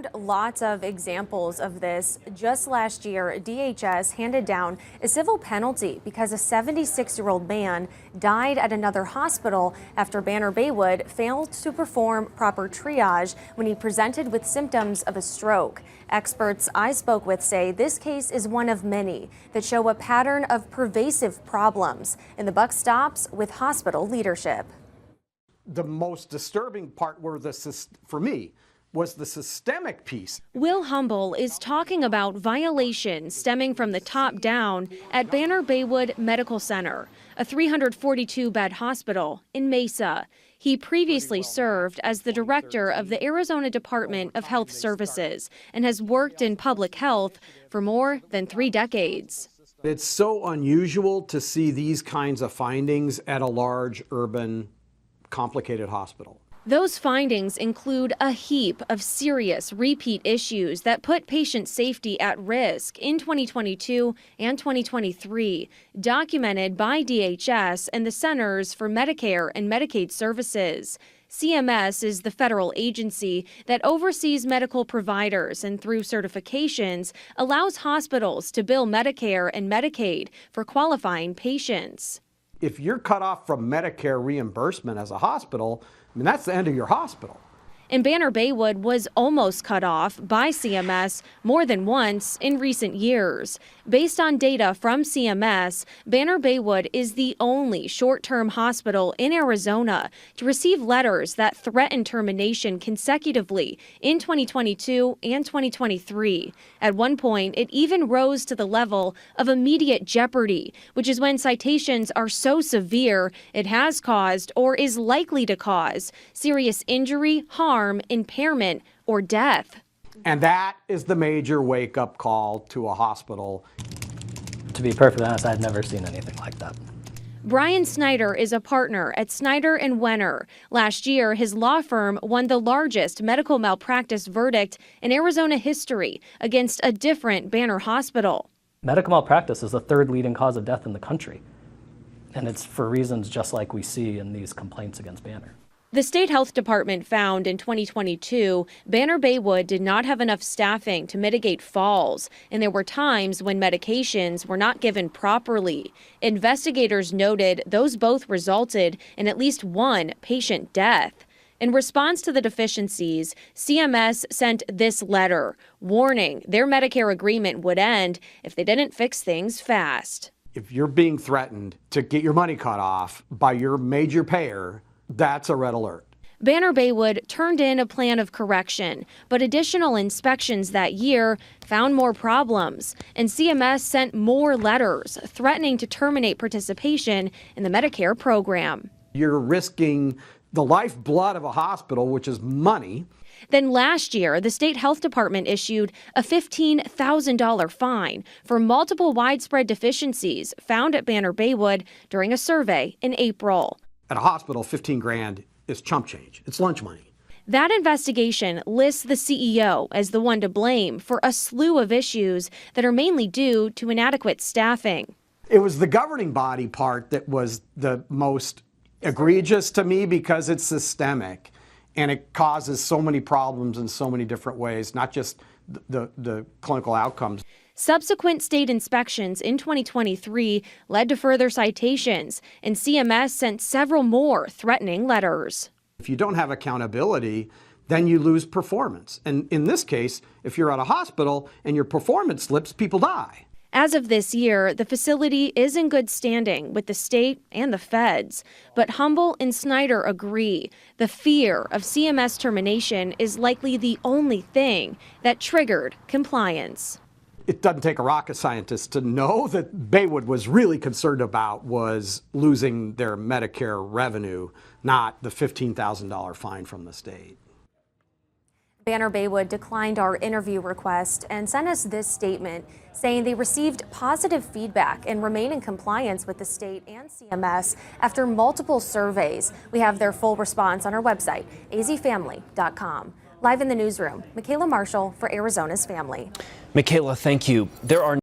found lots of examples of this. Just last year, DHS handed down a civil penalty because a 76-year-old man died at another hospital after Banner Baywood failed to perform proper triage when he presented with symptoms of a stroke. Experts I spoke with say this case is one of many that show a pattern of pervasive problems, and the buck stops with hospital leadership. The most disturbing part for me was the systemic piece. Will Humble is talking about violations stemming from the top down at Banner Baywood Medical Center, a 342-bed hospital in Mesa. He previously served as the director of the Arizona Department of Health Services and has worked in public health for more than 3 decades. It's so unusual to see these kinds of findings at a large, urban, complicated hospital. Those findings include a heap of serious repeat issues that put patient safety at risk in 2022 and 2023, documented by DHS and the Centers for Medicare and Medicaid Services. CMS is the federal agency that oversees medical providers and through certifications allows hospitals to bill Medicare and Medicaid for qualifying patients. If you're cut off from Medicare reimbursement as a hospital, I mean, that's the end of your hospital. And Banner Baywood was almost cut off by CMS more than once in recent years. Based on data from CMS, Banner Baywood is the only short-term hospital in Arizona to receive letters that threaten termination consecutively in 2022 and 2023. At one point, it even rose to the level of immediate jeopardy, which is when citations are so severe it has caused or is likely to cause serious injury, harm, impairment, or death. And that is the major wake-up call to a hospital. To be perfectly honest, I've never seen anything like that. Brian Snyder is a partner at Snyder & Wenner. Last year, his law firm won the largest medical malpractice verdict in Arizona history against a different Banner hospital. Medical malpractice is the 3rd leading cause of death in the country, and it's for reasons just like we see in these complaints against Banner. The state health department found in 2022 Banner Baywood did not have enough staffing to mitigate falls, and there were times when medications were not given properly. Investigators noted those both resulted in at least 1 patient death. In response to the deficiencies, CMS sent this letter warning their Medicare agreement would end if they didn't fix things fast. If you're being threatened to get your money cut off by your major payer, that's a red alert. Banner Baywood turned in a plan of correction, but additional inspections that year found more problems, and CMS sent more letters threatening to terminate participation in the Medicare program. You're risking the lifeblood of a hospital, which is money. Then last year, the state health department issued a $15,000 fine for multiple widespread deficiencies found at Banner Baywood during a survey in April. At a hospital, 15 grand is chump change. It's lunch money. That investigation lists the CEO as the one to blame for a slew of issues that are mainly due to inadequate staffing. It was the governing body part that was the most egregious to me because it's systemic and it causes so many problems in so many different ways, not just the clinical outcomes. Subsequent state inspections in 2023 led to further citations, and CMS sent several more threatening letters. If you don't have accountability, then you lose performance. And in this case, if you're at a hospital and your performance slips, people die. As of this year, the facility is in good standing with the state and the feds. But Humble and Snyder agree the fear of CMS termination is likely the only thing that triggered compliance. It doesn't take a rocket scientist to know that Baywood was really concerned about was losing their Medicare revenue, not the $15,000 fine from the state. Banner Baywood declined our interview request and sent us this statement saying they received positive feedback and remain in compliance with the state and CMS after multiple surveys. We have their full response on our website, azfamily.com. Live in the newsroom, Michaela Marshall for Arizona's Family. Michaela, thank you. There are